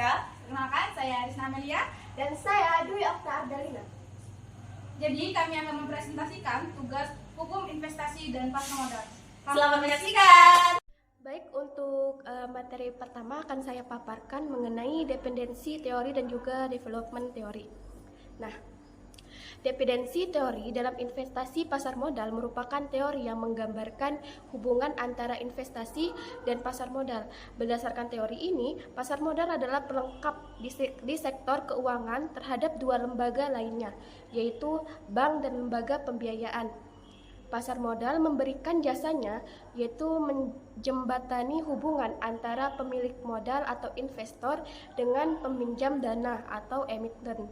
Perkenalkan, saya Rizna Amelia. Dan saya Dwi Okta Ardalina. Jadi kami akan mempresentasikan tugas hukum investasi dan pasar modal. Selamat menyaksikan. Baik, untuk materi pertama akan saya paparkan mengenai dependensi teori dan juga development teori. Nah, dependensi teori dalam investasi pasar modal merupakan teori yang menggambarkan hubungan antara investasi dan pasar modal. Berdasarkan teori ini, pasar modal adalah pelengkap di sektor keuangan terhadap dua lembaga lainnya, yaitu bank dan lembaga pembiayaan. Pasar modal memberikan jasanya, yaitu menjembatani hubungan antara pemilik modal atau investor dengan peminjam dana atau emiten.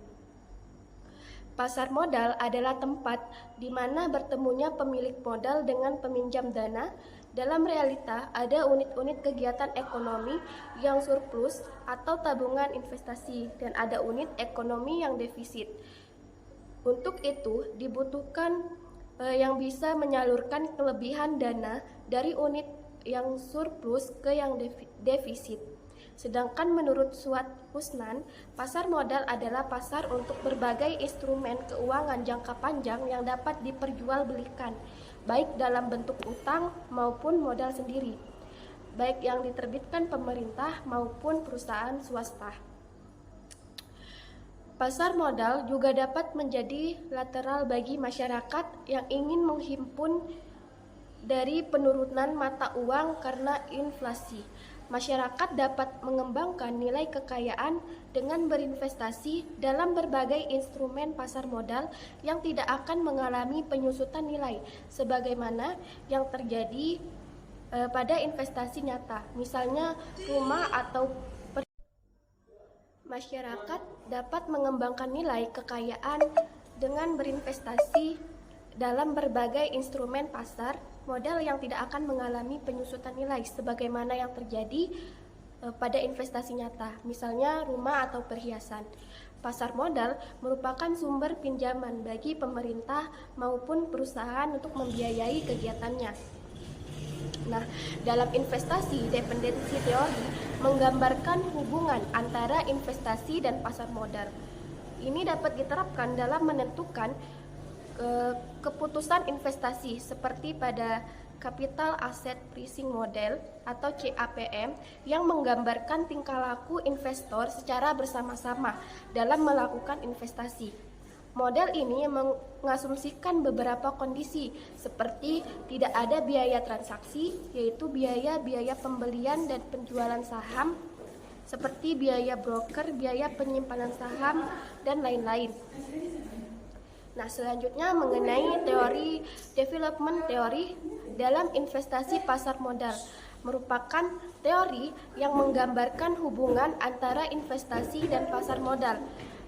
Pasar modal adalah tempat di mana bertemunya pemilik modal dengan peminjam dana. Dalam realita, ada unit-unit kegiatan ekonomi yang surplus atau tabungan investasi, dan ada unit ekonomi yang defisit. Untuk itu, dibutuhkan yang bisa menyalurkan kelebihan dana dari unit yang surplus ke yang defisit. Sedangkan menurut Suat Husnan, pasar modal adalah pasar untuk berbagai instrumen keuangan jangka panjang yang dapat diperjualbelikan, baik dalam bentuk utang maupun modal sendiri, baik yang diterbitkan pemerintah maupun perusahaan swasta. Pasar modal juga dapat menjadi lateral bagi masyarakat yang ingin menghimpun dari penurunan mata uang karena inflasi. Masyarakat dapat mengembangkan nilai kekayaan dengan berinvestasi dalam berbagai instrumen pasar modal yang tidak akan mengalami penyusutan nilai, sebagaimana yang terjadi pada investasi nyata, misalnya rumah atau masyarakat dapat mengembangkan nilai kekayaan dengan berinvestasi dalam berbagai instrumen pasar modal yang tidak akan mengalami penyusutan nilai sebagaimana yang terjadi pada investasi nyata, misalnya rumah atau perhiasan. Pasar modal merupakan sumber pinjaman bagi pemerintah maupun perusahaan untuk membiayai kegiatannya. Nah, dalam investasi, dependensi teori menggambarkan hubungan antara investasi dan pasar modal. Ini dapat diterapkan dalam menentukan keputusan investasi seperti pada Capital Asset Pricing Model atau CAPM yang menggambarkan tingkah laku investor secara bersama-sama dalam melakukan investasi. Model ini mengasumsikan beberapa kondisi seperti tidak ada biaya transaksi, yaitu biaya pembelian dan penjualan saham, seperti biaya broker, biaya penyimpanan saham, dan lain-lain. Nah, selanjutnya mengenai teori development teori dalam investasi pasar modal, merupakan teori yang menggambarkan hubungan antara investasi dan pasar modal.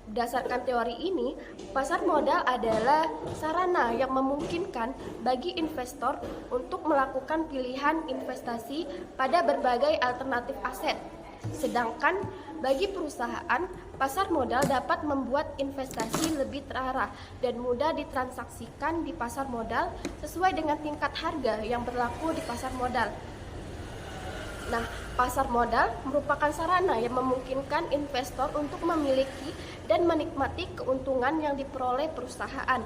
Berdasarkan teori ini, pasar modal adalah sarana yang memungkinkan bagi investor untuk melakukan pilihan investasi pada berbagai alternatif aset. Sedangkan bagi perusahaan, pasar modal dapat membuat investasi lebih terarah dan mudah ditransaksikan di pasar modal sesuai dengan tingkat harga yang berlaku di pasar modal. Nah, pasar modal merupakan sarana yang memungkinkan investor untuk memiliki dan menikmati keuntungan yang diperoleh perusahaan.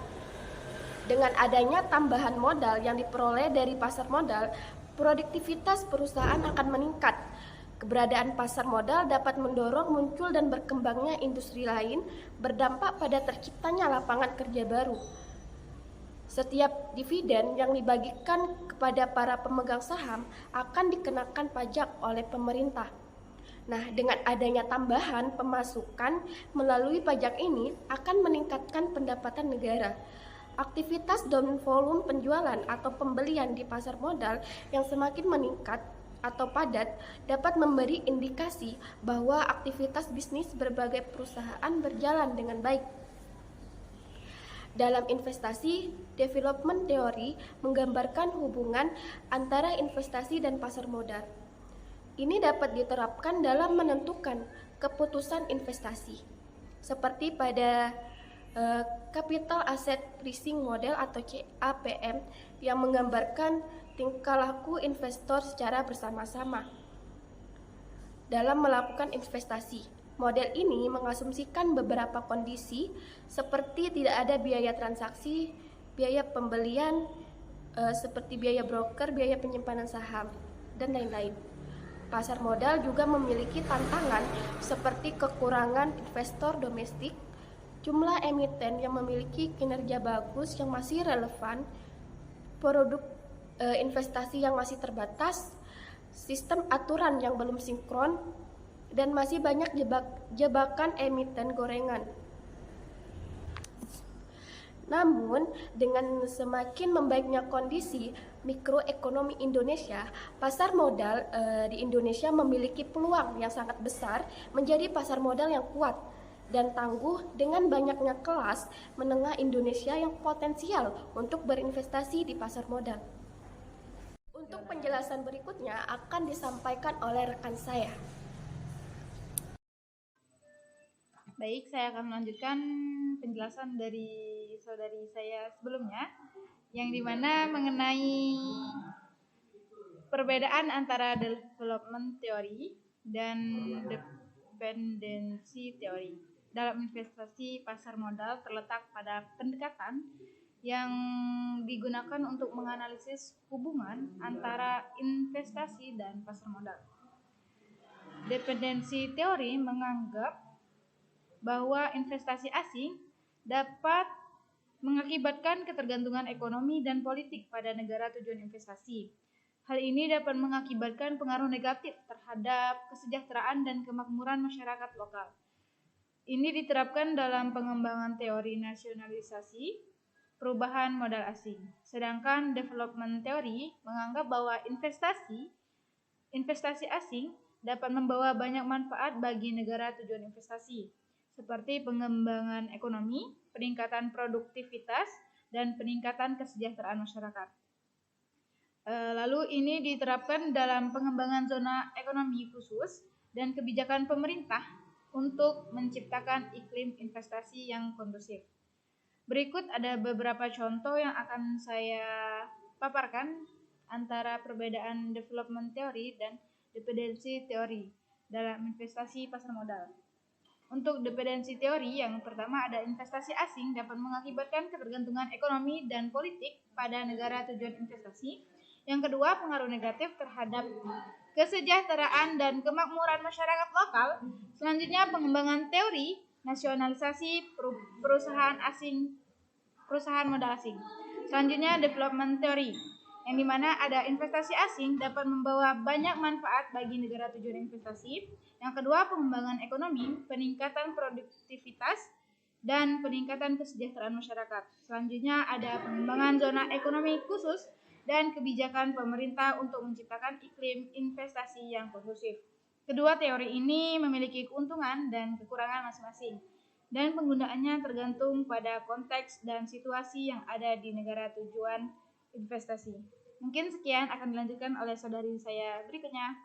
Dengan adanya tambahan modal yang diperoleh dari pasar modal, produktivitas perusahaan akan meningkat. Keberadaan pasar modal dapat mendorong muncul dan berkembangnya industri lain, berdampak pada terciptanya lapangan kerja baru. Setiap dividen yang dibagikan kepada para pemegang saham akan dikenakan pajak oleh pemerintah. Nah, dengan adanya tambahan pemasukan melalui pajak ini akan meningkatkan pendapatan negara. Aktivitas dan volume penjualan atau pembelian di pasar modal yang semakin meningkat atau padat dapat memberi indikasi bahwa aktivitas bisnis berbagai perusahaan berjalan dengan baik. Dalam investasi, development teori menggambarkan hubungan antara investasi dan pasar modal. Ini dapat diterapkan dalam menentukan keputusan investasi, seperti pada Capital Asset Pricing Model atau CAPM yang menggambarkan tingkah laku investor secara bersama-sama dalam melakukan investasi. Model ini mengasumsikan beberapa kondisi seperti tidak ada biaya transaksi, biaya pembelian, seperti biaya broker, biaya penyimpanan saham, dan lain-lain. Pasar modal juga memiliki tantangan seperti kekurangan investor domestik, jumlah emiten yang memiliki kinerja bagus yang masih relevan, produk investasi yang masih terbatas, sistem aturan yang belum sinkron, dan masih banyak jebakan emiten gorengan. Namun, dengan semakin membaiknya kondisi mikroekonomi Indonesia, pasar modal di Indonesia memiliki peluang yang sangat besar menjadi pasar modal yang kuat dan tangguh dengan banyaknya kelas menengah Indonesia yang potensial untuk berinvestasi di pasar modal. Untuk penjelasan berikutnya akan disampaikan oleh rekan saya. Baik, saya akan melanjutkan penjelasan dari saudari saya sebelumnya, yang dimana mengenai perbedaan antara development theory dan dependency theory. Dalam investasi pasar modal terletak pada pendekatan yang digunakan untuk menganalisis hubungan antara investasi dan pasar modal. Dependency theory menganggap bahwa investasi asing dapat mengakibatkan ketergantungan ekonomi dan politik pada negara tujuan investasi. Hal ini dapat mengakibatkan pengaruh negatif terhadap kesejahteraan dan kemakmuran masyarakat lokal. Ini diterapkan dalam pengembangan teori nasionalisasi perubahan modal asing. Sedangkan development theory menganggap bahwa investasi asing dapat membawa banyak manfaat bagi negara tujuan investasi, seperti pengembangan ekonomi, peningkatan produktivitas, dan peningkatan kesejahteraan masyarakat. Lalu ini diterapkan dalam pengembangan zona ekonomi khusus dan kebijakan pemerintah untuk menciptakan iklim investasi yang kondusif. Berikut ada beberapa contoh yang akan saya paparkan antara perbedaan development theory dan dependency theory dalam investasi pasar modal. Untuk dependency teori, yang pertama ada investasi asing dapat mengakibatkan ketergantungan ekonomi dan politik pada negara tujuan investasi. Yang kedua, pengaruh negatif terhadap kesejahteraan dan kemakmuran masyarakat lokal. Selanjutnya, pengembangan teori nasionalisasi perusahaan modal asing. Selanjutnya, development theory, yang dimana ada investasi asing dapat membawa banyak manfaat bagi negara tujuan investasi. Yang kedua, pengembangan ekonomi, peningkatan produktivitas, dan peningkatan kesejahteraan masyarakat. Selanjutnya ada pengembangan zona ekonomi khusus dan kebijakan pemerintah untuk menciptakan iklim investasi yang kondusif. Kedua teori ini memiliki keuntungan dan kekurangan masing-masing, dan penggunaannya tergantung pada konteks dan situasi yang ada di negara tujuan investasi. Mungkin sekian akan dilanjutkan oleh saudari saya berikutnya.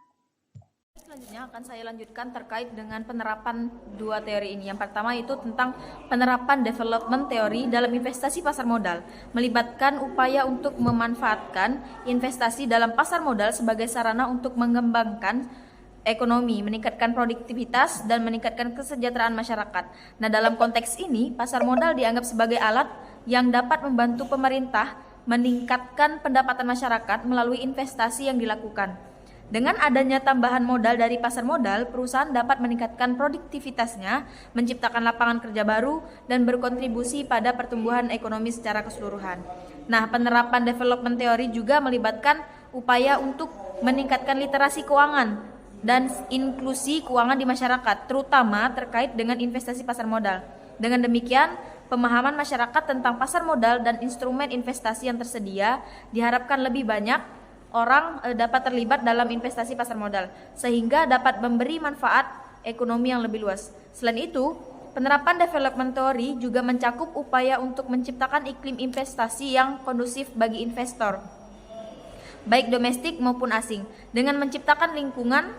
Selanjutnya akan saya lanjutkan terkait dengan penerapan dua teori ini. Yang pertama itu tentang penerapan development teori dalam investasi pasar modal, melibatkan upaya untuk memanfaatkan investasi dalam pasar modal sebagai sarana untuk mengembangkan ekonomi, meningkatkan produktivitas, dan meningkatkan kesejahteraan masyarakat. Nah, dalam konteks ini, pasar modal dianggap sebagai alat yang dapat membantu pemerintah meningkatkan pendapatan masyarakat melalui investasi yang dilakukan. Dengan adanya tambahan modal dari pasar modal, perusahaan dapat meningkatkan produktivitasnya, menciptakan lapangan kerja baru, dan berkontribusi pada pertumbuhan ekonomi secara keseluruhan. Nah, penerapan development teori juga melibatkan upaya untuk meningkatkan literasi keuangan dan inklusi keuangan di masyarakat, terutama terkait dengan investasi pasar modal. Dengan demikian, pemahaman masyarakat tentang pasar modal dan instrumen investasi yang tersedia diharapkan lebih banyak orang dapat terlibat dalam investasi pasar modal, sehingga dapat memberi manfaat ekonomi yang lebih luas. Selain itu, penerapan development theory juga mencakup upaya untuk menciptakan iklim investasi yang kondusif bagi investor, baik domestik maupun asing, dengan menciptakan lingkungan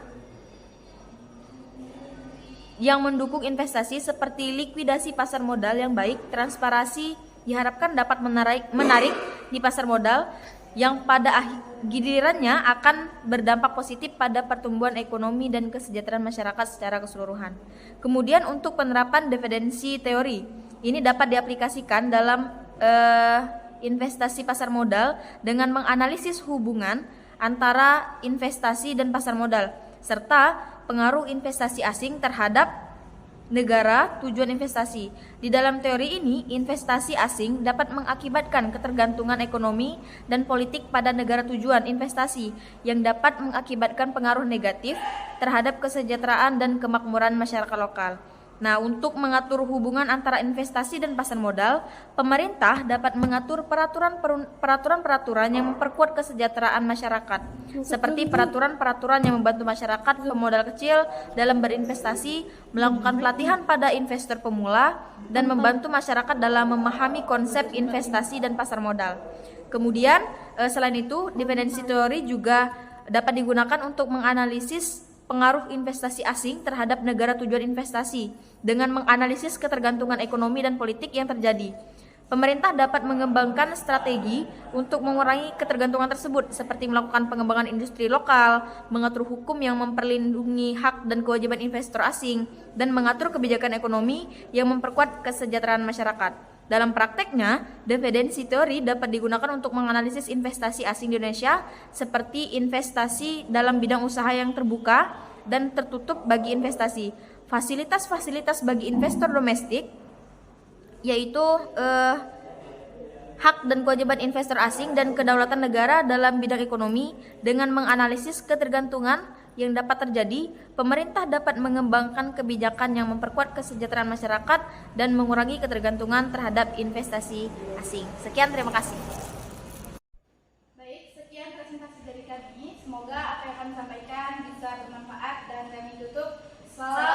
yang mendukung investasi seperti likuidasi pasar modal yang baik. Transparansi diharapkan dapat menarik di pasar modal yang pada gilirannya akan berdampak positif pada pertumbuhan ekonomi dan kesejahteraan masyarakat secara keseluruhan. Kemudian untuk penerapan dependensi teori, ini dapat diaplikasikan dalam investasi pasar modal dengan menganalisis hubungan antara investasi dan pasar modal, serta pengaruh investasi asing terhadap negara tujuan investasi. Di dalam teori ini, investasi asing dapat mengakibatkan ketergantungan ekonomi dan politik pada negara tujuan investasi yang dapat mengakibatkan pengaruh negatif terhadap kesejahteraan dan kemakmuran masyarakat lokal. Nah, untuk mengatur hubungan antara investasi dan pasar modal, pemerintah dapat mengatur peraturan-peraturan yang memperkuat kesejahteraan masyarakat, seperti peraturan-peraturan yang membantu masyarakat pemodal kecil dalam berinvestasi, melakukan pelatihan pada investor pemula, dan membantu masyarakat dalam memahami konsep investasi dan pasar modal. Kemudian, selain itu, dependensi teori juga dapat digunakan untuk menganalisis pengaruh investasi asing terhadap negara tujuan investasi dengan menganalisis ketergantungan ekonomi dan politik yang terjadi. Pemerintah dapat mengembangkan strategi untuk mengurangi ketergantungan tersebut, seperti melakukan pengembangan industri lokal, mengatur hukum yang memperlindungi hak dan kewajiban investor asing, dan mengatur kebijakan ekonomi yang memperkuat kesejahteraan masyarakat. Dalam prakteknya, dependensi teori dapat digunakan untuk menganalisis investasi asing di Indonesia, seperti investasi dalam bidang usaha yang terbuka dan tertutup bagi investasi, fasilitas-fasilitas bagi investor domestik, yaitu hak dan kewajiban investor asing dan kedaulatan negara dalam bidang ekonomi. Dengan menganalisis ketergantungan yang dapat terjadi, pemerintah dapat mengembangkan kebijakan yang memperkuat kesejahteraan masyarakat dan mengurangi ketergantungan terhadap investasi asing. Sekian, terima kasih. Baik, sekian presentasi dari kami. Semoga apa yang kami sampaikan bisa bermanfaat dan kami tutup. Salam